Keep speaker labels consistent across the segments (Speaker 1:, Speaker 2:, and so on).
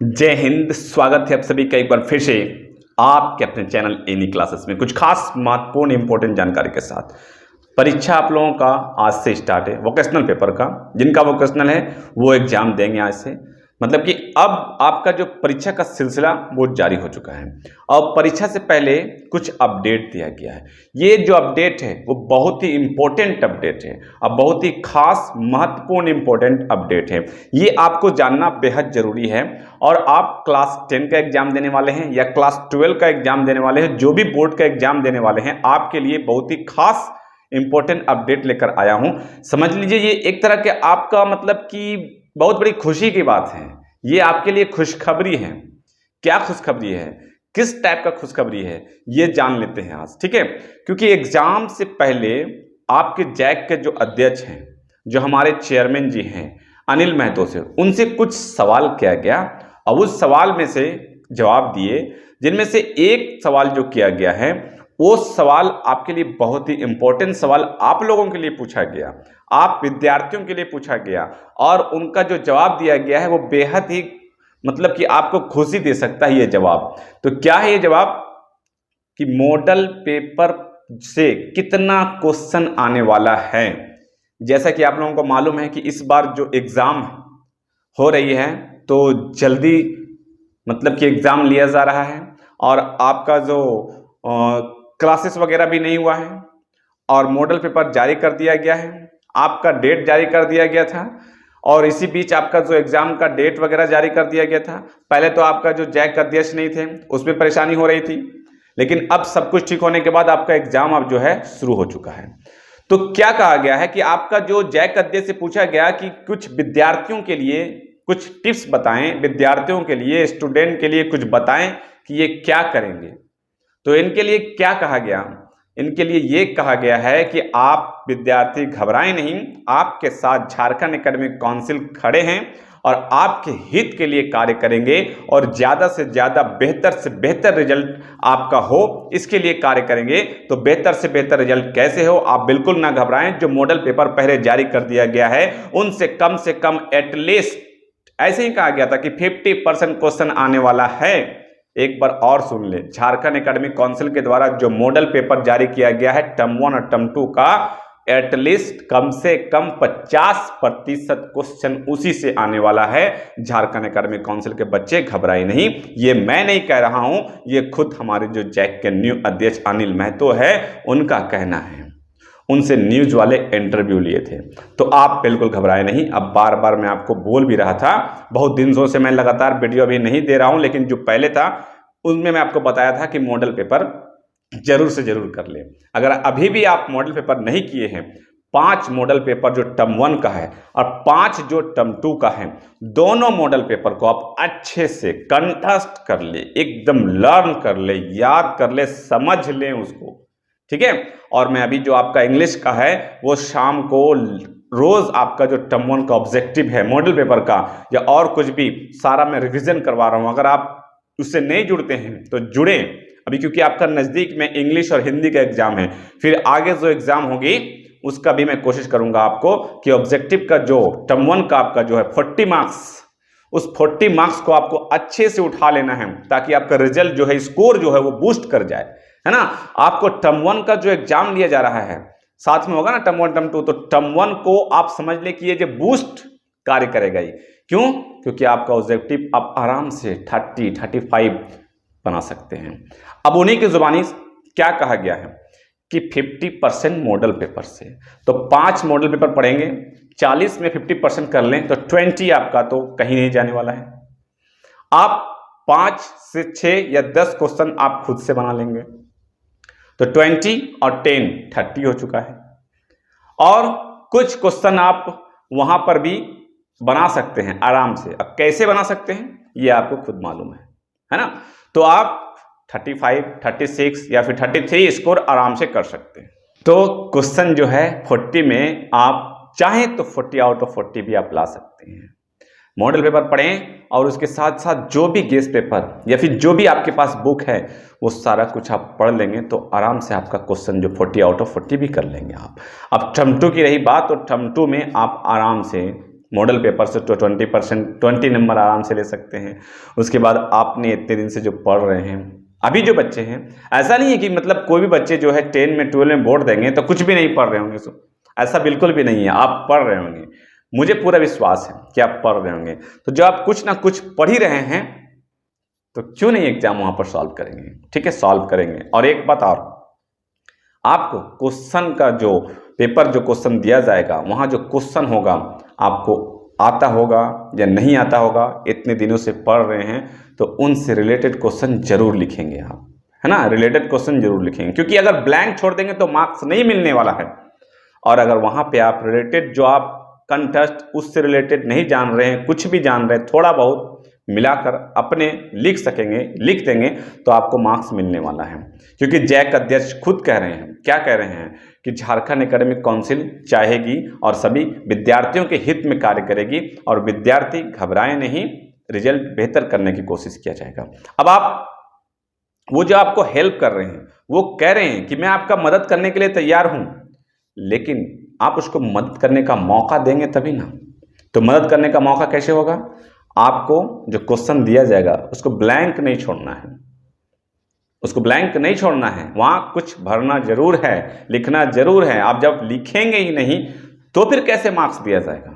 Speaker 1: जय हिंद। स्वागत है आप सभी का एक बार फिर से आपके अपने चैनल एनी क्लासेस में कुछ खास महत्वपूर्ण इंपॉर्टेंट जानकारी के साथ। परीक्षा आप लोगों का आज से स्टार्ट है वोकेशनल पेपर का। जिनका वोकेशनल है वो एग्जाम देंगे आज से, मतलब कि अब आपका जो परीक्षा का सिलसिला वो जारी हो चुका है। और परीक्षा से पहले कुछ अपडेट दिया गया है। ये जो अपडेट है वो बहुत ही इंपॉर्टेंट अपडेट है और बहुत ही खास महत्वपूर्ण इंपॉर्टेंट अपडेट है। ये आपको जानना बेहद जरूरी है। और आप क्लास 10 का एग्जाम देने वाले हैं या क्लास 12 का एग्जाम देने वाले हैं, जो भी बोर्ड का एग्जाम देने वाले हैं, आपके लिए बहुत ही खास इंपॉर्टेंट अपडेट लेकर आया हूं। समझ लीजिए ये एक तरह के आपका मतलब कि बहुत बड़ी खुशी की बात है। ये आपके लिए खुशखबरी है। क्या खुशखबरी है, किस टाइप का खुशखबरी है, ये जान लेते हैं आज, ठीक है। क्योंकि एग्जाम से पहले आपके जैक के जो अध्यक्ष हैं, जो हमारे चेयरमैन जी हैं अनिल महतो से, उनसे कुछ सवाल किया गया और उस सवाल में से जवाब दिए, जिनमें से एक सवाल जो किया गया है वो सवाल आपके लिए बहुत ही इंपॉर्टेंट सवाल आप लोगों के लिए पूछा गया, आप विद्यार्थियों के लिए पूछा गया और उनका जो जवाब दिया गया है वो बेहद ही मतलब कि आपको खुशी दे सकता है ये जवाब। तो क्या है ये जवाब कि मॉडल पेपर से कितना क्वेश्चन आने वाला है। जैसा कि आप लोगों को मालूम है कि इस बार जो एग्जाम हो रही है तो जल्दी मतलब कि एग्जाम लिया जा रहा है और आपका जो क्लासेस वगैरह भी नहीं हुआ है और मॉडल पेपर जारी कर दिया गया है। आपका डेट जारी कर दिया गया था और इसी बीच आपका जो एग्जाम का डेट वगैरह जारी कर दिया गया था। पहले तो आपका जो जैक अध्यक्ष नहीं थे उसमें परेशानी हो रही थी, लेकिन अब सब कुछ ठीक होने के बाद आपका एग्जाम अब जो है शुरू हो चुका है। तो क्या कहा गया है कि आपका जो जैक अध्यक्ष से पूछा गया कि कुछ विद्यार्थियों के लिए कुछ टिप्स बताएं, विद्यार्थियों के लिए, स्टूडेंट के लिए कुछ बताएं कि ये क्या करेंगे। तो इनके लिए क्या कहा गया, इनके लिए ये कहा गया है कि आप विद्यार्थी घबराएं नहीं, आपके साथ झारखंड एकेडमिक काउंसिल खड़े हैं और आपके हित के लिए कार्य करेंगे और ज़्यादा से ज़्यादा बेहतर से बेहतर रिजल्ट आपका हो, इसके लिए कार्य करेंगे। तो बेहतर से बेहतर रिजल्ट कैसे हो, आप बिल्कुल ना घबराएं। जो मॉडल पेपर पहले जारी कर दिया गया है उनसे कम एटलीस्ट ऐसे ही कहा गया था कि 50% क्वेश्चन आने वाला है। एक बार और सुन ले, झारखंड एकेडमिक काउंसिल के द्वारा जो मॉडल पेपर जारी किया गया है टर्म 1 और टर्म 2 का, एटलीस्ट कम से कम 50% क्वेश्चन उसी से आने वाला है। झारखंड एकेडमिक काउंसिल के बच्चे घबराए नहीं। ये मैं नहीं कह रहा हूं, ये खुद हमारे जो जैक के न्यू अध्यक्ष अनिल महतो है उनका कहना है। उनसे न्यूज वाले इंटरव्यू लिए थे। तो आप बिल्कुल घबराए नहीं। अब बार बार मैं आपको बोल भी रहा था, बहुत दिनों से मैं लगातार वीडियो अभी नहीं दे रहा हूं, लेकिन जो पहले था उनमें मैं आपको बताया था कि मॉडल पेपर जरूर से जरूर कर ले। अगर अभी भी आप मॉडल पेपर नहीं किए हैं, 5 मॉडल पेपर जो टर्म 1 का है और 5 जो टर्म 2 का है, दोनों मॉडल पेपर को आप अच्छे से कंठस्थ कर ले, एकदम लर्न कर ले, याद कर ले, समझ लें उसको, ठीक है। और मैं अभी जो आपका इंग्लिश का है वो शाम को रोज आपका जो टर्म 1 का ऑब्जेक्टिव है मॉडल पेपर का या और कुछ भी सारा मैं रिवीजन करवा रहा हूं। अगर आप उससे नहीं जुड़ते हैं तो जुड़ें अभी, क्योंकि आपका नजदीक में इंग्लिश और हिंदी का एग्जाम है। फिर आगे जो एग्जाम होगी उसका भी मैं कोशिश करूंगा आपको कि ऑब्जेक्टिव का जो टर्म 1 का आपका जो है 40 मार्क्स, उस 40 मार्क्स को आपको अच्छे से उठा लेना है ताकि आपका रिजल्ट जो है, स्कोर जो है वो बूस्ट कर जाए, है ना। आपको टर्म 1 का जो एग्जाम लिया जा रहा है साथ में होगा ना टर्म 1 टर्म 2, तो टर्म 1 को आप समझ ले कि ये जो बूस्ट कार्य करेगा ही। क्यों? क्योंकि आपका ऑब्जेक्टिव आप आराम से 30-35 बना सकते हैं। अब उन्हीं की जुबानी क्या कहा गया है कि 50% मॉडल पेपर से, तो 5 मॉडल पेपर पढ़ेंगे, 40 में 50% कर लें तो 20 आपका तो कहीं नहीं जाने वाला है। आप 5 से 6 या 10 क्वेश्चन आप खुद से बना लेंगे तो 20 और 10 30 हो चुका है। और कुछ क्वेश्चन आप वहां पर भी बना सकते हैं आराम से। अब कैसे बना सकते हैं ये आपको खुद मालूम है ना। तो आप 35, 36 या फिर 33 स्कोर आराम से कर सकते हैं। तो क्वेश्चन जो है 40 में आप चाहें तो 40 आउट ऑफ 40 भी आप ला सकते हैं। मॉडल पेपर पढ़ें और उसके साथ साथ जो भी गेस्ट पेपर या फिर जो भी आपके पास बुक है वो सारा कुछ आप पढ़ लेंगे तो आराम से आपका क्वेश्चन जो 40 आउट ऑफ 40 भी कर लेंगे आप। अब टर्म 2 की रही बात, तो टर्म 2 में आप आराम से मॉडल पेपर से तो 20 नंबर आराम से ले सकते हैं। उसके बाद आपने इतने दिन से जो पढ़ रहे हैं, अभी जो बच्चे हैं, ऐसा नहीं है कि मतलब कोई भी बच्चे जो है 10 में 12 में बोर्ड देंगे तो कुछ भी नहीं पढ़ रहे होंगे, ऐसा बिल्कुल भी नहीं है, आप पढ़ रहे होंगे, मुझे पूरा विश्वास है कि आप पढ़ रहे होंगे। तो जब आप कुछ ना कुछ पढ़ ही रहे हैं तो क्यों नहीं एग्जाम वहां पर सॉल्व करेंगे, ठीक है, सॉल्व करेंगे। और एक बात और, आपको क्वेश्चन का जो पेपर जो क्वेश्चन दिया जाएगा, वहां जो क्वेश्चन होगा आपको आता होगा या नहीं आता होगा, इतने दिनों से पढ़ रहे हैं तो उनसे रिलेटेड क्वेश्चन जरूर लिखेंगे आप, है ना, रिलेटेड क्वेश्चन जरूर लिखेंगे, क्योंकि अगर ब्लैंक छोड़ देंगे तो मार्क्स नहीं मिलने वाला है। और अगर वहां पे आप रिलेटेड जो आप कंटेस्ट उससे रिलेटेड नहीं जान रहे हैं, कुछ भी जान रहे हैं, थोड़ा बहुत मिलाकर अपने लिख सकेंगे, लिख देंगे तो आपको मार्क्स मिलने वाला है। क्योंकि जैक अध्यक्ष खुद कह रहे हैं, क्या कह रहे हैं कि झारखंड एकेडमिक काउंसिल चाहेगी और सभी विद्यार्थियों के हित में कार्य करेगी और विद्यार्थी घबराए नहीं, रिजल्ट बेहतर करने की कोशिश किया जाएगा। अब आप वो जो आपको हेल्प कर रहे हैं वो कह रहे हैं कि मैं आपका मदद करने के लिए तैयार हूं, लेकिन आप उसको मदद करने का मौका देंगे तभी ना। तो मदद करने का मौका कैसे होगा, आपको जो क्वेश्चन दिया जाएगा उसको ब्लैंक नहीं छोड़ना है, उसको ब्लैंक नहीं छोड़ना है, वहां कुछ भरना जरूर है, लिखना जरूर है। आप जब लिखेंगे ही नहीं तो फिर कैसे मार्क्स दिया जाएगा,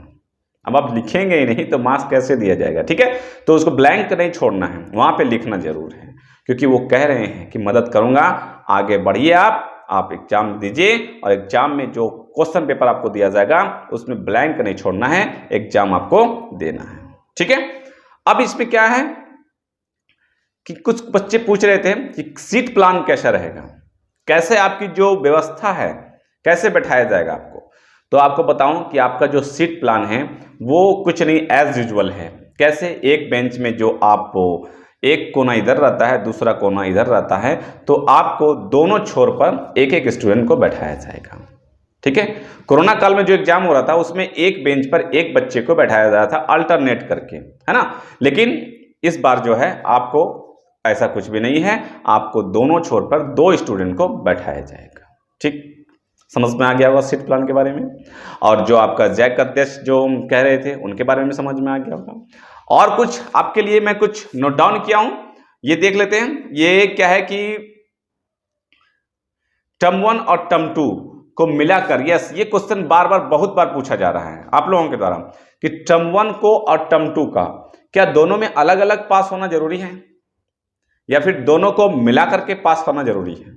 Speaker 1: अब आप लिखेंगे ही नहीं तो मार्क्स कैसे दिया जाएगा, ठीक है। तो उसको ब्लैंक नहीं छोड़ना है, वहां पे लिखना जरूर है, क्योंकि वो कह रहे हैं कि मदद करूंगा, आगे बढ़िए आप एग्जाम दीजिए और एग्जाम में जो क्वेश्चन पेपर आपको दिया जाएगा उसमें ब्लैंक नहीं छोड़ना है, एग्जाम आपको देना है, ठीक है। अब इसमें क्या है कि कुछ बच्चे पूछ रहे थे कि सीट प्लान कैसा रहेगा, कैसे आपकी जो व्यवस्था है कैसे बैठाया जाएगा आपको। तो आपको बताऊं कि आपका जो सीट प्लान है वो कुछ नहीं, एज यूजुअल है। कैसे, एक बेंच में जो आपको एक कोना इधर रहता है, दूसरा कोना इधर रहता है, तो आपको दोनों छोर पर एक एक स्टूडेंट को बैठाया जाएगा, ठीक है। कोरोना काल में जो एग्जाम हो रहा था उसमें एक बेंच पर एक बच्चे को बैठाया जा रहा था अल्टरनेट करके, है ना। लेकिन इस बार जो है आपको ऐसा कुछ भी नहीं है, आपको दोनों छोर पर 2 स्टूडेंट को बैठाया जाएगा, ठीक। समझ में आ गया होगा सीट प्लान के बारे में। और जो आपका जैक अध्यक्ष जो कह रहे थे उनके बारे में समझ में आ गया होगा। और कुछ आपके लिए मैं कुछ नोट डाउन किया हूं, ये देख लेते हैं। ये क्या है कि टर्म 1 और टर्म 2 को मिलाकर, यस, ये क्वेश्चन बार बार बहुत बार पूछा जा रहा है आप लोगों के द्वारा कि टर्म 1 को और टर्म 2 का क्या दोनों में अलग अलग पास होना जरूरी है या फिर दोनों को मिलाकर के पास करना जरूरी है।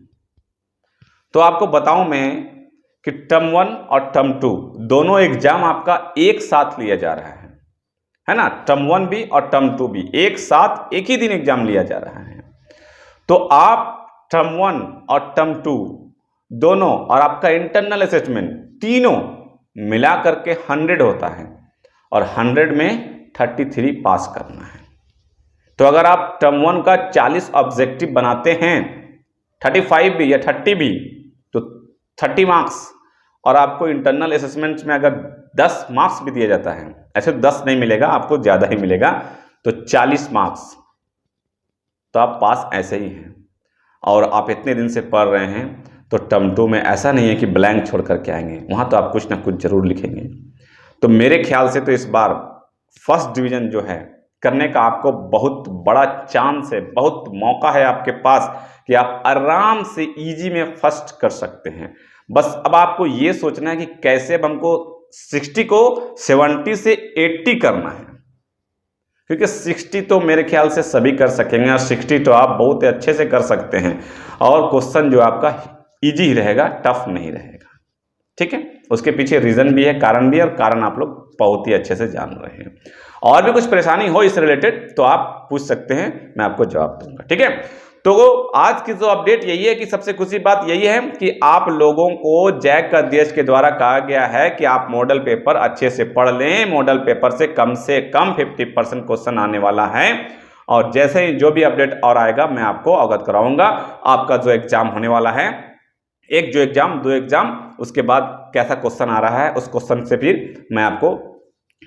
Speaker 1: तो आपको बताऊं मैं कि टर्म 1 और टर्म 2 दोनों एग्जाम आपका एक साथ लिया जा रहा है ना। टर्म 1 भी और टर्म 2 भी एक साथ एक ही दिन एग्जाम लिया जा रहा है। तो आप टर्म 1 और टर्म 2 दोनों और आपका इंटरनल असेसमेंट तीनों मिला करके 100 होता है और 100 में 33 पास करना है। तो अगर आप टर्म 1 का 40 ऑब्जेक्टिव बनाते हैं, 35 भी या 30 भी, तो 30 मार्क्स, और आपको इंटरनल असेसमेंट में अगर 10 मार्क्स भी दिया जाता है, ऐसे 10 नहीं मिलेगा, आपको ज़्यादा ही मिलेगा, तो 40 मार्क्स, तो आप पास ऐसे ही हैं। और आप इतने दिन से पढ़ रहे हैं तो टर्म 2 में ऐसा नहीं है कि ब्लैंक छोड़ करके आएंगे, वहाँ तो आप कुछ ना कुछ जरूर लिखेंगे। तो मेरे ख्याल से तो इस बार फर्स्ट डिवीज़न जो है करने का आपको बहुत बड़ा चांस है, बहुत मौका है आपके पास कि आप आराम से इजी में फर्स्ट कर सकते हैं। बस अब आपको ये सोचना है कि कैसे अब हमको 60 को 70 से 80 करना है, क्योंकि 60 तो मेरे ख्याल से सभी कर सकेंगे और 60 तो आप बहुत अच्छे से कर सकते हैं और क्वेश्चन जो आपका इजी ही रहेगा, टफ नहीं रहेगा, ठीक है। उसके पीछे रीजन भी है, कारण भी है, और कारण आप लोग बहुत ही अच्छे से जान रहे हैं। और भी कुछ परेशानी हो इस रिलेटेड तो आप पूछ सकते हैं, मैं आपको जवाब दूंगा, ठीक है। तो आज की जो अपडेट यही है कि सबसे खुशी बात यही है कि आप लोगों को जैक अध्यक्ष के द्वारा कहा गया है कि आप मॉडल पेपर अच्छे से पढ़ लें। मॉडल पेपर से कम 50% क्वेश्चन आने वाला है और जैसे ही जो भी अपडेट और आएगा मैं आपको अवगत कराऊंगा। आपका जो एग्जाम होने वाला है, एक जो एग्जाम, 2 एग्जाम, उसके बाद कैसा क्वेश्चन आ रहा है उस क्वेश्चन से फिर मैं आपको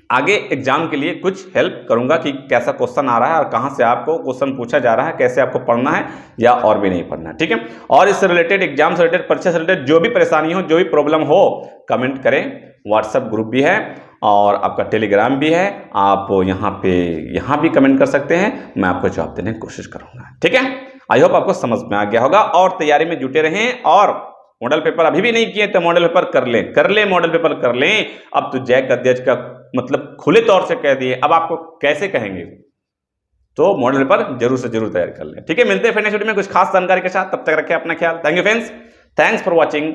Speaker 1: आगे एग्जाम के लिए कुछ हेल्प करूंगा कि कैसा क्वेश्चन आ रहा है और कहां से आपको क्वेश्चन पूछा जा रहा है, कैसे आपको पढ़ना है या और भी नहीं पढ़ना है, ठीक है। और इससे रिलेटेड, एग्जाम से रिलेटेड, परीक्षा से रिलेटेड जो भी परेशानी हो, जो भी प्रॉब्लम हो, कमेंट करें। व्हाट्सएप ग्रुप भी है और आपका टेलीग्राम भी है, आप यहाँ भी कमेंट कर सकते हैं, मैं आपको जवाब देने की कोशिश करूंगा। ठीक है, आई होप आपको समझ में आ गया होगा और तैयारी में जुटे रहें। और मॉडल पेपर अभी भी नहीं किए तो मॉडल पेपर कर लें, मॉडल पेपर कर लें। अब तो जैक अध्यक्ष का मतलब खुले तौर से कह दिए, अब आपको कैसे कहेंगे, तो मॉडल पेपर जरूर से जरूर तैयार कर लें। ठीक है, मिलते हैं फिर नेक्स्ट वीडियो में कुछ खास जानकारी के साथ, तब तक रखें अपना ख्याल। Thank you friends, thanks for watching.